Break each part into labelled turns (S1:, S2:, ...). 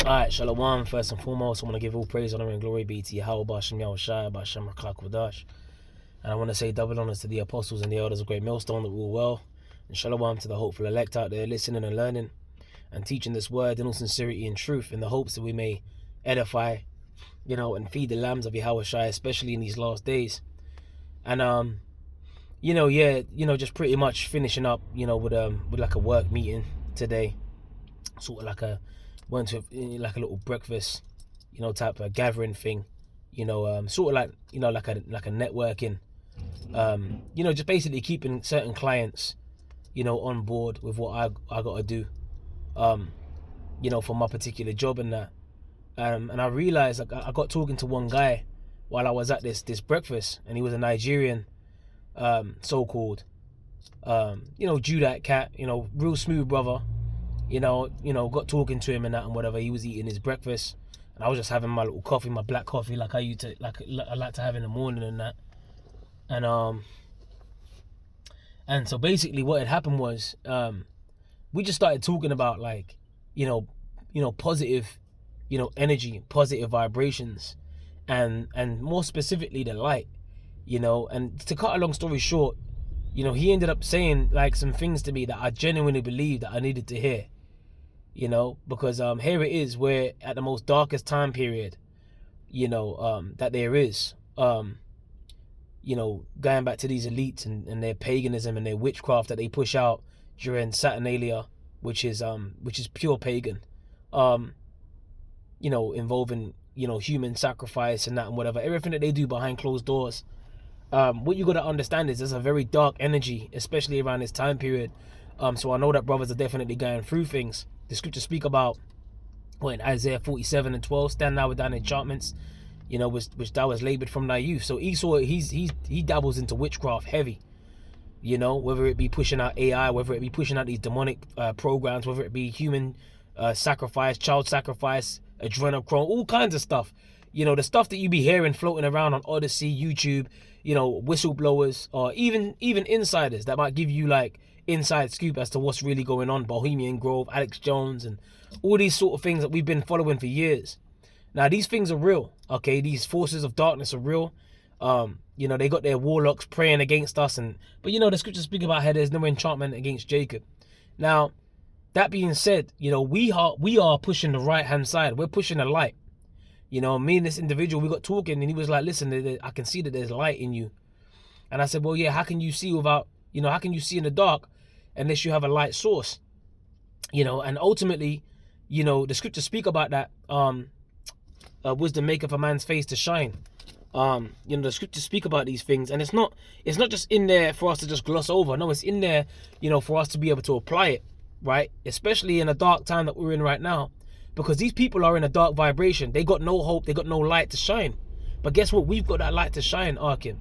S1: Alright, Shalom. First and foremost, I want to give all praise, honor, and glory be to Yahweh, Bashem Yahushai, Bashem Rakak. And I want to say double honors to the apostles and the elders of Great Millstone that rule well. And Shalom to the hopeful elect out there listening and learning and teaching this word in all sincerity and truth in the hopes that we may edify, and feed the lambs of Yahushai, especially in these last days. And, just pretty much finishing up, with like a work meeting today. Sort of like went to like a little breakfast, type of gathering thing, sort of like a networking, just basically keeping certain clients, on board with what I got to do, for my particular job and that. And I realized I got talking to one guy while I was at this breakfast, and he was a Nigerian, so-called, Judite cat, real smooth brother. Got talking to him and that and whatever. He was eating his breakfast, and I was just having my little coffee, my black coffee, like I like to have in the morning and that. And so basically, what had happened was, we just started talking about positive, energy, positive vibrations, and more specifically the light, And to cut a long story short, he ended up saying like some things to me that I genuinely believed that I needed to hear. Because here it is, we're at the most darkest time period, that there is, going back to these elites and their paganism and their witchcraft that they push out during Saturnalia, which is pure pagan, involving, human sacrifice and that and whatever, everything that they do behind closed doors. What you got to understand is there's a very dark energy, especially around this time period. So I know that brothers are definitely going through things. The scriptures speak about, in Isaiah 47:12, stand now with thine enchantments, which thou hast labored from thy youth. So Esau, he dabbles into witchcraft heavy, whether it be pushing out AI, whether it be pushing out these demonic programs, whether it be human sacrifice, child sacrifice, adrenochrome, all kinds of stuff. The stuff that you be hearing floating around on Odyssey, YouTube, whistleblowers, or even insiders that might give you like inside scoop as to what's really going on. Bohemian Grove, Alex Jones, and all these sort of things that we've been following for years. Now these things are real, okay? These forces of darkness are real. They got their warlocks praying against us, but the scriptures speak about how there's no enchantment against Jacob. Now, that being said, we are pushing the right hand side. We're pushing the light. Me and this individual, we got talking, and he was like, listen, I can see that there's light in you. And I said, well, yeah, how can you see how can you see in the dark unless you have a light source? And ultimately, the scriptures speak about that, wisdom maketh a man's face to shine. The scriptures speak about these things, and it's not just in there for us to just gloss over. No, it's in there, for us to be able to apply it, right? Especially in a dark time that we're in right now. Because these people are in a dark vibration. They got no hope. They got no light to shine. But guess what? We've got that light to shine, Arkin.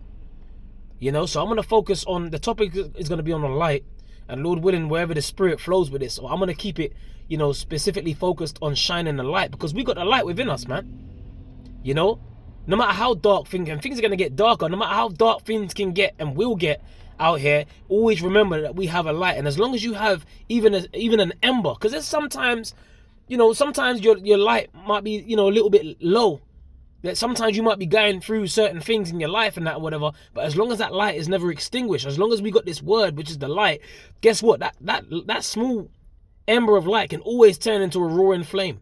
S1: So I'm going to focus on, the topic is going to be on the light. And Lord willing, wherever the spirit flows with this. So I'm going to keep it, specifically focused on shining the light. Because we got the light within us, man. No matter how dark things are going to get darker. No matter how dark things can get and will get out here, always remember that we have a light. And as long as you have even an ember. Because there's sometimes your light might be, a little bit low. That sometimes you might be going through certain things in your life and that whatever. But as long as that light is never extinguished, as long as we got this word, which is the light, guess what? That small ember of light can always turn into a roaring flame.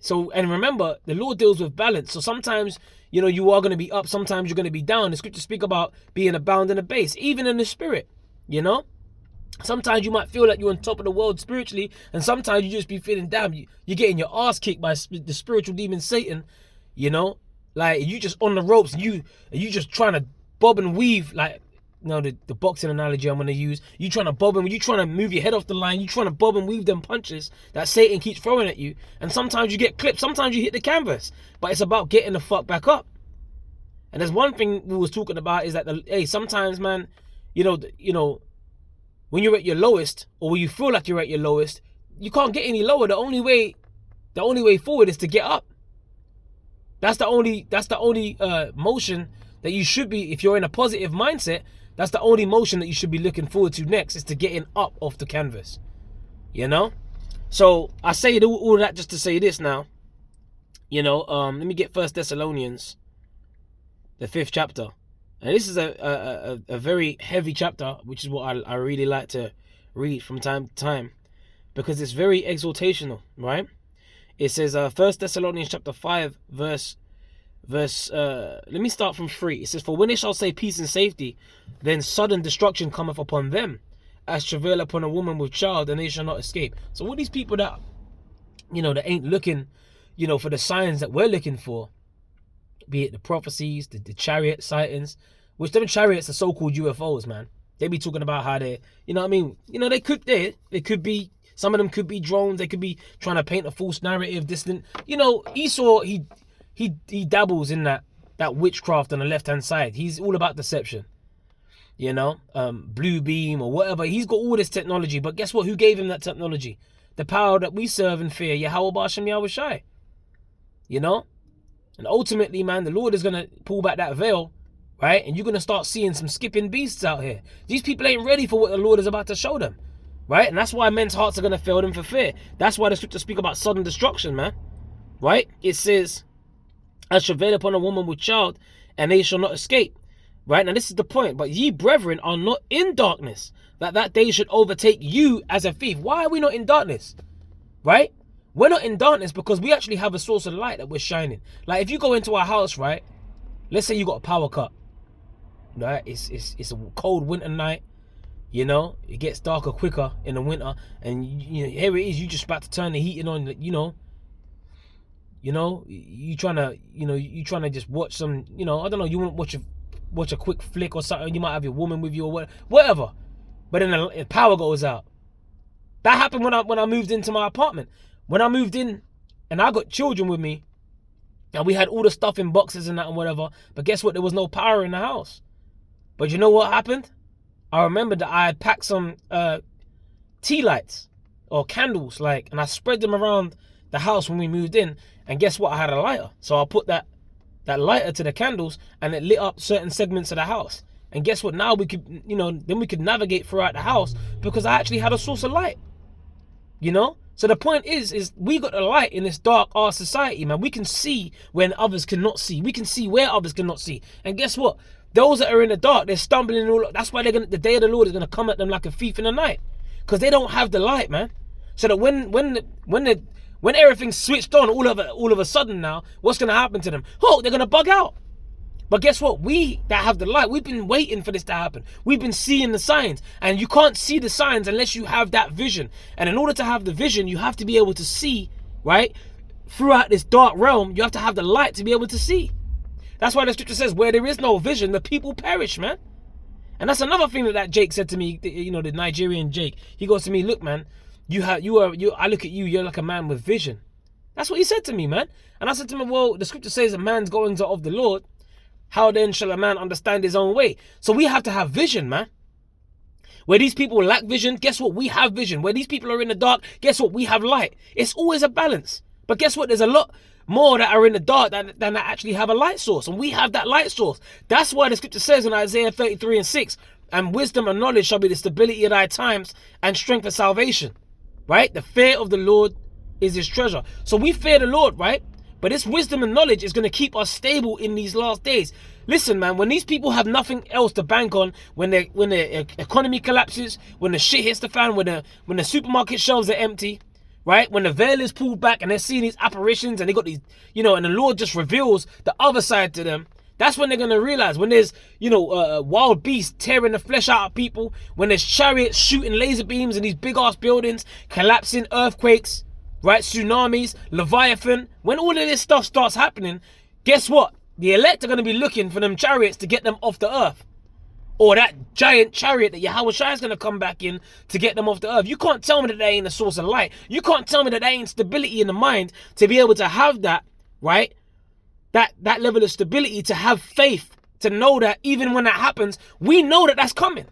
S1: So, and remember, the Lord deals with balance. So sometimes, you are going to be up. Sometimes you're going to be down. The scriptures speak about being abound in the base, even in the spirit, Sometimes you might feel like you're on top of the world spiritually, and sometimes you just be feeling down. You're getting your ass kicked by the spiritual demon Satan, like you just on the ropes, and you just trying to bob and weave, like the boxing analogy I'm gonna use. You trying to bob and you trying to move your head off the line. You trying to bob and weave them punches that Satan keeps throwing at you, and sometimes you get clipped. Sometimes you hit the canvas, but it's about getting the fuck back up. And there's one thing we was talking about is that sometimes, man, when you're at your lowest, or when you feel like you're at your lowest, you can't get any lower. The only way forward is to get up. That's the only motion that you should be, if you're in a positive mindset, that's the only motion that you should be looking forward to next, is to getting up off the canvas. So I say all that just to say this now. Let me get First Thessalonians, the 5th chapter. And this is a very heavy chapter, which is what I really like to read from time to time, because it's very exhortational, right? It says, 1 Thessalonians chapter 5, verse, let me start from 3. It says, for when they shall say peace and safety, then sudden destruction cometh upon them, as travail upon a woman with child, and they shall not escape. So all these people that, that ain't looking, for the signs that we're looking for, be it the prophecies, the chariot sightings, which them chariots are so-called UFOs, man. They be talking about how they, they could be, some of them could be drones, they could be trying to paint a false narrative, distant. Esau, he dabbles in that witchcraft on the left-hand side. He's all about deception. Blue beam or whatever. He's got all this technology, but guess what? Who gave him that technology? The power that we serve and fear, Yahweh Ba'ashem Yahweh Shai. And ultimately, man, the Lord is going to pull back that veil, right? And you're going to start seeing some skipping beasts out here. These people ain't ready for what the Lord is about to show them, right? And that's why men's hearts are going to fail them for fear. That's why the scriptures speak about sudden destruction, man, right? It says, as travail upon a woman with child, and they shall not escape. Right? Now this is the point. But ye brethren are not in darkness, that day should overtake you as a thief. Why are we not in darkness? Right? We're not in darkness because we actually have a source of light that we're shining. Like if you go into our house, right? Let's say you got a power cut. Right? It's a cold winter night. It gets darker quicker in the winter, and here it is. You just about to turn the heating on. You trying to just watch some. I don't know. You want to watch a quick flick or something. You might have your woman with you or whatever. But then the power goes out. That happened when I moved into my apartment. When I moved in and I got children with me, and we had all the stuff in boxes and that and whatever, but guess what? There was no power in the house. But you know what happened? I remember that I had packed some tea lights or candles, and I spread them around the house when we moved in, and guess what? I had a lighter. So I put that lighter to the candles, and it lit up certain segments of the house. And guess what? Now we could, then we could navigate throughout the house because I actually had a source of light. So the point is we got a light in this dark our society, man. We can see when others cannot see. We can see where others cannot see. And guess what? Those that are in the dark, they're stumbling all. That's why the day of the Lord is gonna come at them like a thief in the night, because they don't have the light, man. So that when everything's switched on, all of a sudden now, what's gonna happen to them? Oh, they're gonna bug out. But guess what? We that have the light, we've been waiting for this to happen. We've been seeing the signs. And you can't see the signs unless you have that vision. And in order to have the vision, you have to be able to see, right? Throughout this dark realm, you have to have the light to be able to see. That's why the scripture says, where there is no vision, the people perish, man. And that's another thing that Jake said to me, the Nigerian Jake. He goes to me, look, man, I look at you, you're like a man with vision. That's what he said to me, man. And I said to him, well, the scripture says a man's goings are of the Lord. How then shall a man understand his own way? So we have to have vision, man. Where these people lack vision, guess what? We have vision. Where these people are in the dark, guess what? We have light. It's always a balance. But guess what? There's a lot more that are in the dark than that actually have a light source. And we have that light source. That's why the scripture says in Isaiah 33:6, and wisdom and knowledge shall be the stability of thy times and strength of salvation. Right? The fear of the Lord is his treasure. So we fear the Lord, right? But this wisdom and knowledge is going to keep us stable in these last days. Listen, man, when these people have nothing else to bank on, when the economy collapses, when the shit hits the fan, when the supermarket shelves are empty, right? When the veil is pulled back and they're seeing these apparitions and they got these, and the Lord just reveals the other side to them, that's when they're going to realize. When there's, wild beasts tearing the flesh out of people, when there's chariots shooting laser beams in these big ass buildings, collapsing, earthquakes, right, tsunamis, Leviathan, when all of this stuff starts happening, guess what? The elect are going to be looking for them chariots to get them off the earth. Or that giant chariot that Yahweh Shai is going to come back in to get them off the earth. You can't tell me that they ain't a source of light. You can't tell me that they ain't stability in the mind to be able to have that, right? That level of stability, to have faith, to know that even when that happens, we know that that's coming.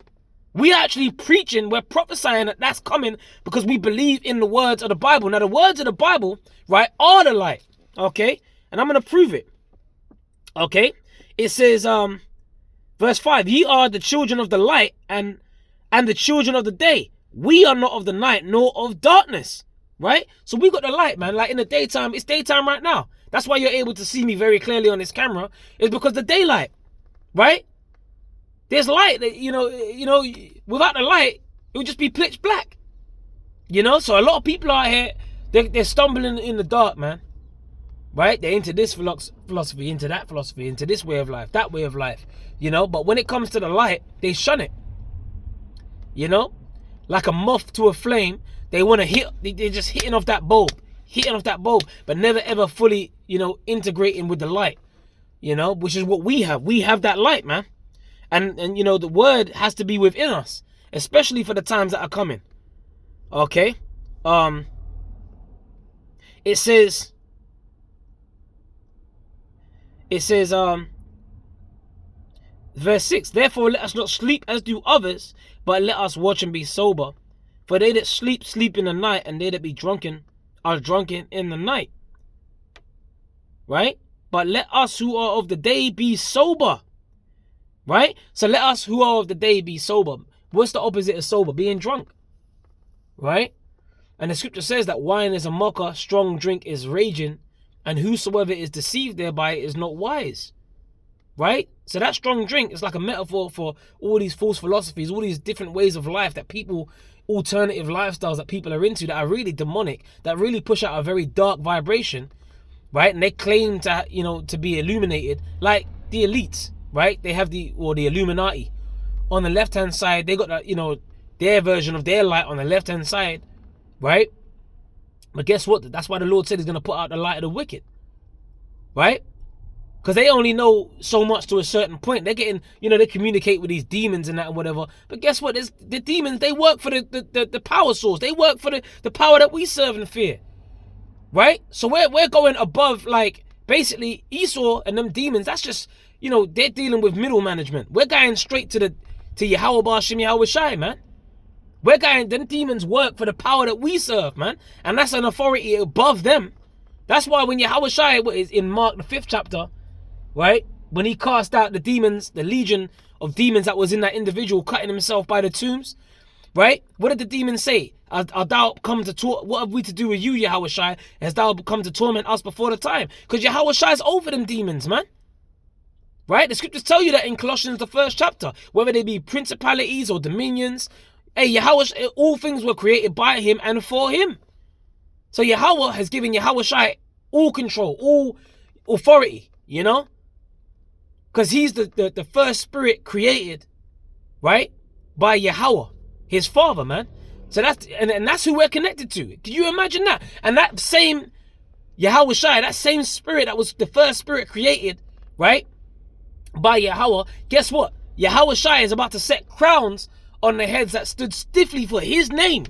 S1: We're actually preaching, we're prophesying that that's coming because we believe in the words of the Bible. Now, the words of the Bible, right, are the light, okay? And I'm going to prove it, okay? It says, verse 5, ye are the children of the light and the children of the day. We are not of the night nor of darkness. right? So we got the light, man. Like in the daytime, it's daytime right now. That's why you're able to see me very clearly on this camera, is because the daylight, right? There's light. Without the light, it would just be pitch black. So a lot of people out here, they're stumbling in the dark, man. Right? They're into this philosophy, into that philosophy, into this way of life, that way of life. But when it comes to the light, they shun it. Like a moth to a flame, they want to hit. They're just hitting off that bulb, but never ever fully, integrating with the light. Which is what we have. We have that light, man. And the word has to be within us, especially for the times that are coming. Okay? It says, verse 6, therefore let us not sleep as do others, but let us watch and be sober. For they that sleep, sleep in the night, and they that be drunken are drunken in the night. Right? But let us who are of the day be sober. Right? So let us who are of the day be sober. What's the opposite of sober? Being drunk. Right? And the scripture says that wine is a mocker, strong drink is raging, and whosoever is deceived thereby is not wise. Right? So that strong drink is like a metaphor for all these false philosophies, all these different ways of life that people, alternative lifestyles that people are into, that are really demonic, that really push out a very dark vibration, right? And they claim to, to be illuminated, like the elites, right? They have the Illuminati. On the left-hand side, they got that, their version of their light on the left-hand side, right? But guess what? That's why the Lord said he's going to put out the light of the wicked, right? Because they only know so much to a certain point. They're getting, they communicate with these demons and that and whatever. But guess what? The demons, they work for the power source. They work for the power that we serve and fear, right? So we're going above, like, basically Esau and them demons. That's just, they're dealing with middle management. We're going straight to Yahweh Ba'Shem Yahweh Shai, man. Them demons work for the power that we serve, man. And that's an authority above them. That's why when Yahweh Shai is in Mark, the 5th chapter, right? When he cast out the demons, the legion of demons that was in that individual cutting himself by the tombs, right? What did the demons say? Art thou come to what have we to do with you, Yahweh Shai? Has thou come to torment us before the time? Because Yahweh Shai is over them demons, man. Right? The scriptures tell you that in Colossians, the 1st chapter, whether they be principalities or dominions, Yahweh, all things were created by him and for him. So Yahweh has given Yahweh Shai all control, all authority, because he's the first spirit created, right, by Yahweh, his father, man. So that's who we're connected to. Can you imagine that? And that same Yahweh Shai, that same spirit that was the first spirit created, right, by Yahweh, guess what? Yahweh Shai is about to set crowns on the heads that stood stiffly for his name.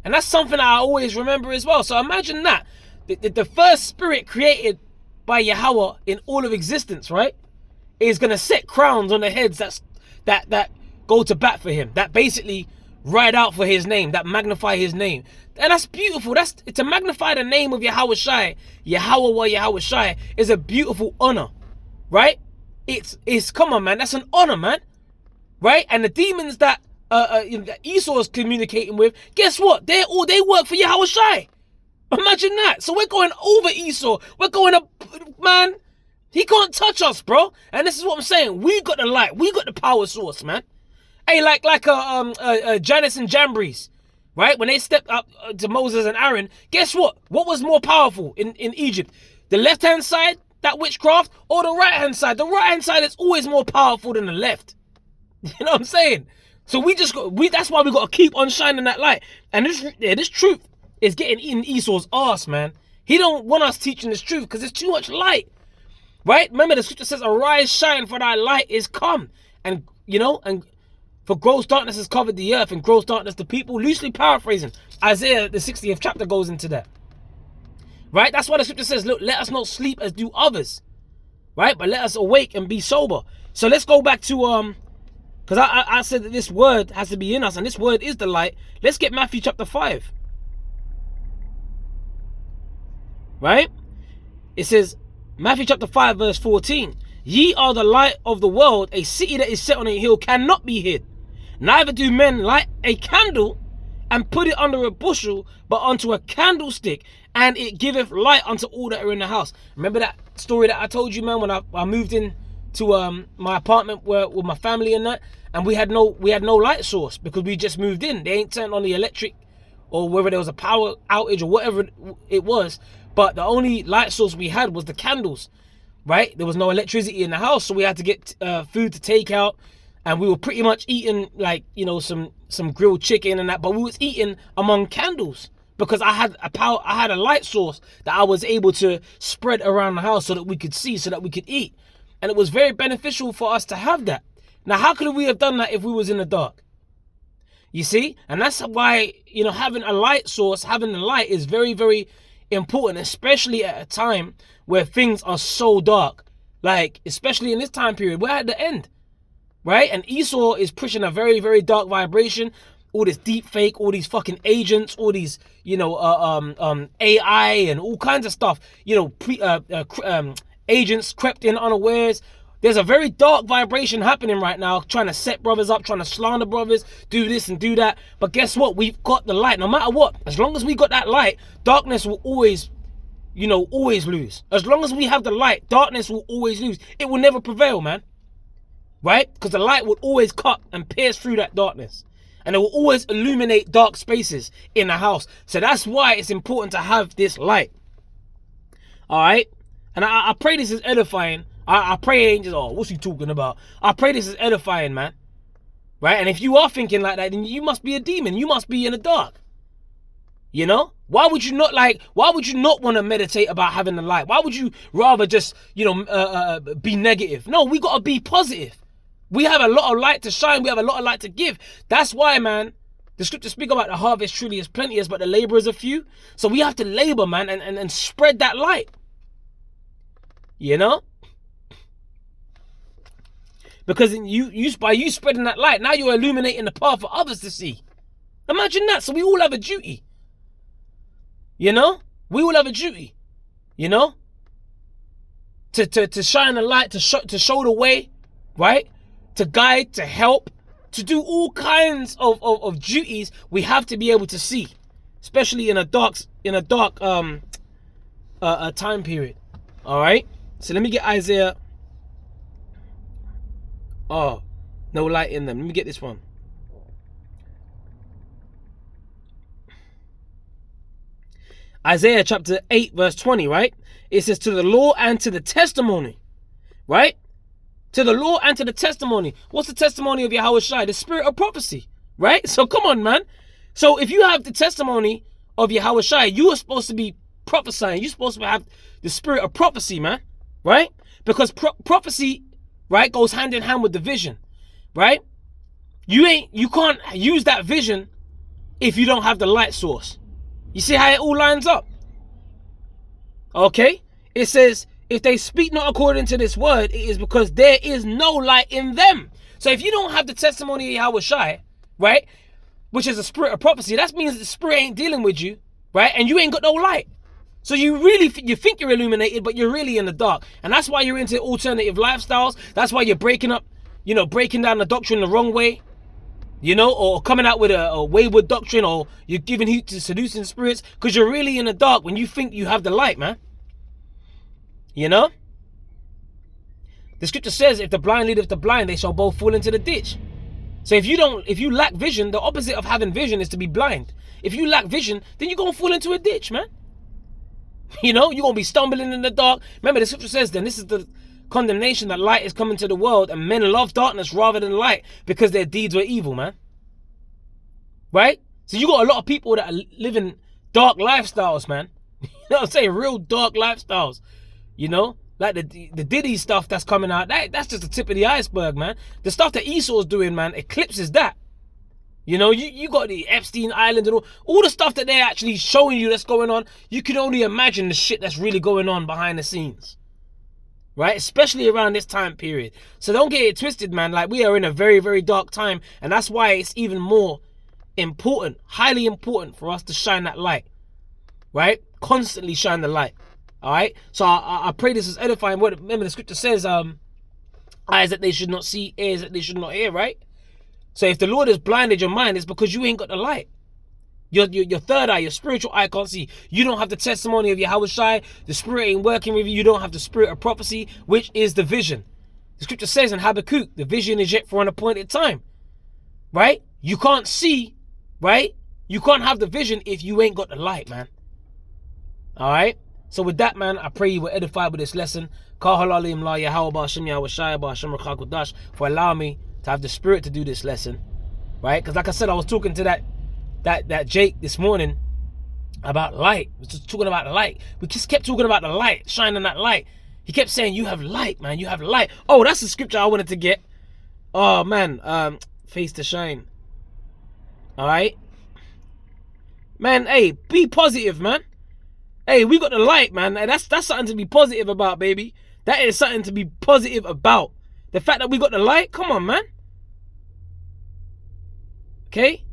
S1: And that's something I always remember as well. So imagine that. The first spirit created by Yahweh in all of existence, right, is going to set crowns on the heads that go to bat for him, that basically ride out for his name, that magnify his name. And that's beautiful. That's to magnify the name of Yahweh Shai, Yahweh Shai, is a beautiful honor, right? It's come on, man, that's an honor, man, right? And the demons that Esau is communicating with, guess what? They work for Yahweh Shai. Imagine that. So we're going over Esau. We're going up, man. He can't touch us, bro. And this is what I'm saying. We got the light. We got the power source, man. Hey, like Jannes and Jambres, right? When they stepped up to Moses and Aaron, guess what? What was more powerful in Egypt? The left-hand side, that witchcraft, or the right-hand side? The right-hand side is always more powerful than the left. You know what I'm saying? So that's why we got to keep on shining that light. And this truth is getting in Esau's ass, man. He don't want us teaching this truth because there's too much light. Right? Remember the scripture says, arise, shine, for thy light is come. And, and for gross darkness has covered the earth, and gross darkness the people. Loosely paraphrasing, Isaiah, the 60th chapter goes into that. Right? That's why the scripture says, look, let us not sleep as do others. Right? But let us awake and be sober. So let's go back to, because I said that this word has to be in us, and this word is the light. Let's get Matthew chapter 5. Right? It says, Matthew chapter 5 verse 14. Ye are the light of the world. A city that is set on a hill cannot be hid. Neither do men light a candle and put it under a bushel, but unto a candlestick, and it giveth light unto all that are in the house. Remember that story that I told you, man, when I moved in to my apartment with my family and that, and we had no light source because we just moved in. They ain't turned on the electric, or whether there was a power outage or whatever it was, but the only light source we had was the candles, right? There was no electricity in the house, so we had to get food to take out, and we were pretty much eating, like, you know, some grilled chicken and that, but we was eating among candles because I had a light source that I was able to spread around the house so that we could see, so that we could eat. And it was very beneficial for us to have that. Now, how could we have done that if we was in the dark? You see? And that's why, you know, having a light source, having the light is very, very important, especially at a time where things are so dark. Like, especially in this time period, we're at the end, right? And Esau is pushing a very, very dark vibration. All this deep fake, all these fucking agents, all these, you know, AI and all kinds of stuff. You know, agents crept in unawares. There's a very dark vibration happening right now, trying to set brothers up, trying to slander brothers, do this and do that. But guess what? We've got the light. No matter what, as long as we got that light, darkness will always, you know, always lose. As long as we have the light, darkness will always lose. It will never prevail, man. Right? Because the light will always cut and pierce through that darkness. And it will always illuminate dark spaces in the house. So that's why it's important to have this light. All right? And I pray this is edifying. I pray angels, oh, what's he talking about? I pray this is edifying, man. Right? And if you are thinking like that, then you must be a demon. You must be in the dark. You know? Why would you not want to meditate about having the light? Why would you rather just, you know, be negative? No, we got to be positive. We have a lot of light to shine. We have a lot of light to give. That's why, man, the scriptures speak about the harvest truly is plenteous, but the laborers are few. So we have to labor, man, and spread that light. You know? Because by you spreading that light, now you're illuminating the path for others to see. Imagine that. So we all have a duty. You know? We all have a duty. You know? To shine a light, to show the way, right? To guide, to help, to do all kinds of duties we have to be able to see, especially in a dark time period. All right, so let me get Isaiah. Oh, no light in them. Let me get this one. Isaiah chapter 8 verse 20, right? It says, to the law and to the testimony, right? To the law and to the testimony. What's the testimony of Yahweh Shai? The spirit of prophecy, right? So come on, man. So if you have the testimony of Yahweh Shai, you are supposed to be prophesying. You're supposed to have the spirit of prophecy, man, right? Because prophecy, right, goes hand in hand with the vision, right? You can't use that vision if you don't have the light source. You see how it all lines up? Okay? It says, if they speak not according to this word, it is because there is no light in them. So if you don't have the testimony of Yahweh Shai, right, which is a spirit of prophecy, that means the spirit ain't dealing with you, right, and you ain't got no light. So you think you're illuminated, but you're really in the dark. And that's why you're into alternative lifestyles. That's why you're breaking down the doctrine the wrong way, you know, or coming out with a wayward doctrine, or you're giving heed to seducing spirits, because you're really in the dark when you think you have the light, man. You know? The scripture says, if the blind leadeth the blind, they shall both fall into the ditch. So if you lack vision, the opposite of having vision is to be blind. If you lack vision, then you're going to fall into a ditch, man. You know, you're going to be stumbling in the dark. Remember, the scripture says, then this is the condemnation, that light is coming to the world, and men love darkness rather than light because their deeds were evil, man. Right? So you got a lot of people that are living dark lifestyles, man. You know what I'm saying? Real dark lifestyles. You know, like the Diddy stuff that's coming out, that's just the tip of the iceberg, man. The stuff that Esau's doing, man, eclipses that. You know, you got the Epstein Island and all the stuff that they're actually showing you that's going on. You can only imagine the shit that's really going on behind the scenes, right? Especially around this time period. So don't get it twisted, man. Like, we are in a very, very dark time, and that's why it's even more important, highly important for us to shine that light, right? Constantly shine the light. All right, so I pray this is edifying. Remember, the scripture says, eyes that they should not see, ears that they should not hear, right? So if the Lord has blinded your mind, it's because you ain't got the light. Your third eye, your spiritual eye can't see. You don't have the testimony of Yahweh Shai. The spirit ain't working with you. You don't have the spirit of prophecy, which is the vision. The scripture says in Habakkuk, the vision is yet for an appointed time. Right? You can't see, right? You can't have the vision if you ain't got the light, man. Alright? So with that, man, I pray you were edified with this lesson. For allowing me to have the spirit to do this lesson. Right? Because like I said, I was talking to that Jake this morning about light. We were just talking about the light. We just kept talking about the light, shining that light. He kept saying, you have light, man. You have light. Oh, that's the scripture I wanted to get. Oh, man. Face to shine. Alright? Man, hey, be positive, man. Hey, we got the light, man. Hey, that's something to be positive about, baby. That is something to be positive about. The fact that we got the light, come on, man. Okay?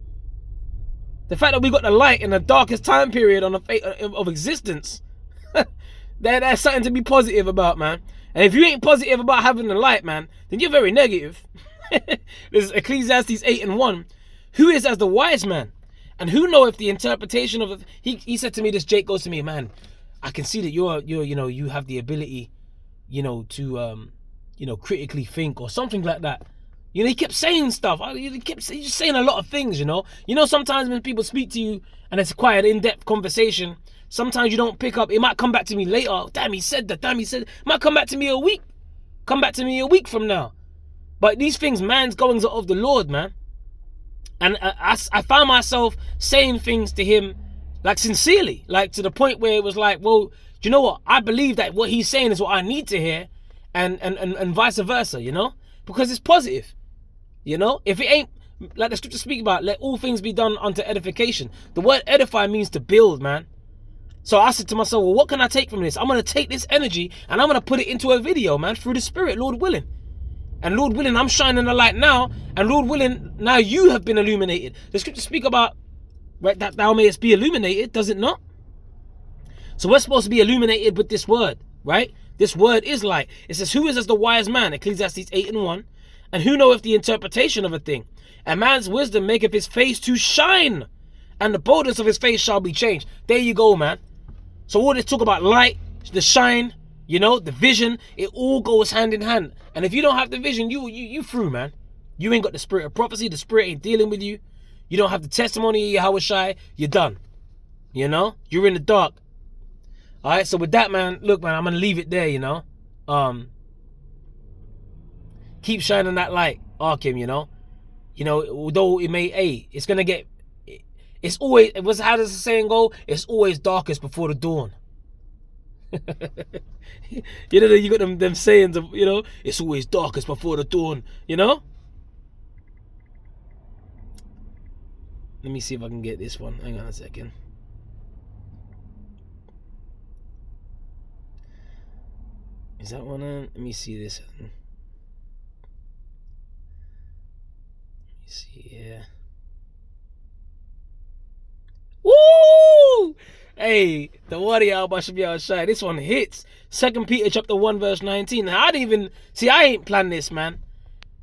S1: The fact that we got the light in the darkest time period on of existence. That's something to be positive about, man. And if you ain't positive about having the light, man, then you're very negative. This is Ecclesiastes 8:1. Who is as the wise man? And who know if the interpretation of he said to me, this Jake goes to me, man, I can see that you're you have the ability, to critically think or something like that. He kept saying stuff. He's just saying a lot of things, sometimes when people speak to you and it's quite an in-depth conversation, sometimes you don't pick up. It might come back to me later. Oh, damn, he said that. Damn, he said it. Might come back to me a week. Come back to me a week from now. But these things, man's goings are of the Lord, man. And I found myself saying things to him, like sincerely, like to the point where it was like, well, do you know what? I believe that what he's saying is what I need to hear, and vice versa, because it's positive, If it ain't, like the scripture speak about, let all things be done unto edification. The word edify means to build, man. So I said to myself, well, what can I take from this? I'm going to take this energy and I'm going to put it into a video, man, through the Spirit, Lord willing. And Lord willing, I'm shining the light now. And Lord willing, now you have been illuminated. The scripture speak about, right, that thou mayest be illuminated, does it not? So we're supposed to be illuminated with this word, right? This word is light. It says, who is as the wise man? Ecclesiastes 8:1. And who knoweth the interpretation of a thing? A man's wisdom maketh his face to shine, and the boldness of his face shall be changed. There you go, man. So all this talk about light, the shine, the vision, it all goes hand in hand. And if you don't have the vision, you through, man. You ain't got the spirit of prophecy. The spirit ain't dealing with you. You don't have the testimony of Yahweh Shai. You're done. You're in the dark. All right. So with that, man, look, man, I'm gonna leave it there. Keep shining that light, Arkham. Although it may, it's gonna get. It's always. How does the saying go? It's always darkest before the dawn. You got them sayings of, it's always darkest before the dawn, Let me see if I can get this one. Hang on a second. Is that one on? Let me see this. Let me see here. Woo! Hey, the Wadi al Shai. This one hits. 2 Peter chapter 1 verse 19. Now, I ain't planned this, man.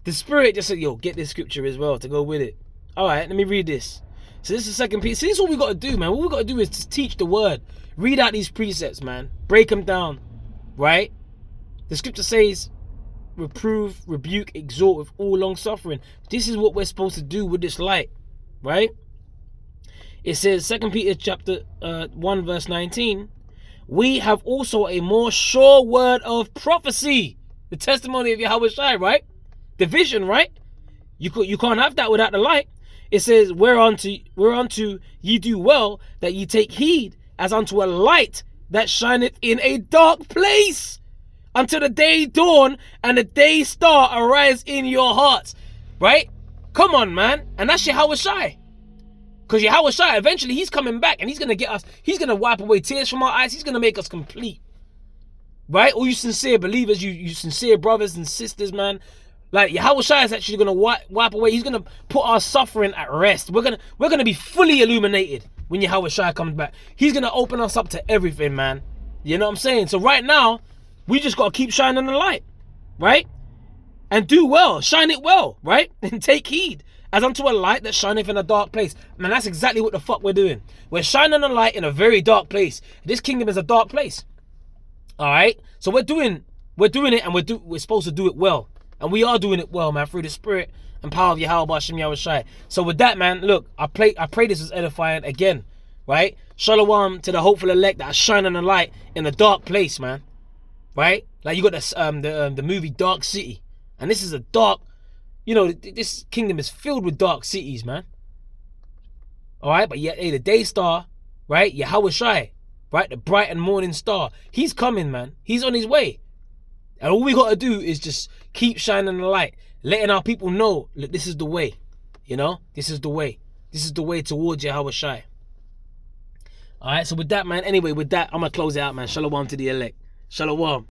S1: The Spirit just said, yo, get this scripture as well to go with it. All right, let me read this. So this is 2 Peter. See, this is what we got to do, man. What we got to do is to teach the word. Read out these precepts, man. Break them down, right? The scripture says, reprove, rebuke, exhort with all long suffering. This is what we're supposed to do with this light, right? It says 2 Peter chapter 1 verse 19. We have also a more sure word of prophecy. The testimony of Yahweh Shai, right? The vision, right? You can't have that without the light. It says, whereunto ye do well that ye take heed as unto a light that shineth in a dark place, until the day dawn and the day star arise in your hearts. Right? Come on, man. And that's Yahweh Shai. Because Yahweh Shai, eventually he's coming back and he's going to get us, he's going to wipe away tears from our eyes. He's going to make us complete. Right? All you sincere believers, you sincere brothers and sisters, man. Like Yahweh Shai is actually going to wipe away. He's going to put our suffering at rest. We're going to be fully illuminated when Yahweh Shai comes back. He's going to open us up to everything, man. You know what I'm saying? So right now, we just got to keep shining the light. Right? And do well. Shine it well. Right? And take heed as unto a light that shineth in a dark place. Man, that's exactly what the fuck we're doing. We're shining a light in a very dark place. This kingdom is a dark place. All right, so we're doing it, and we're supposed to do it well, and we are doing it well, man, through the spirit and power of Yahweh Hashem Yahushai. So with that, man, look, I pray this was edifying again, right? Shalom to the hopeful elect that are shining a light in a dark place, man, right? Like you got this the movie Dark City, and this is a dark, this kingdom is filled with dark cities, man. All right, but yet, hey, the day star, right? Yahushai, right? The bright and morning star. He's coming, man. He's on his way. And all we got to do is just keep shining the light, letting our people know, look, this is the way. This is the way. This is the way towards Yahushai. All right, so with that, man, anyway, with that, I'm going to close it out, man. Shalom to the elect. Shalom.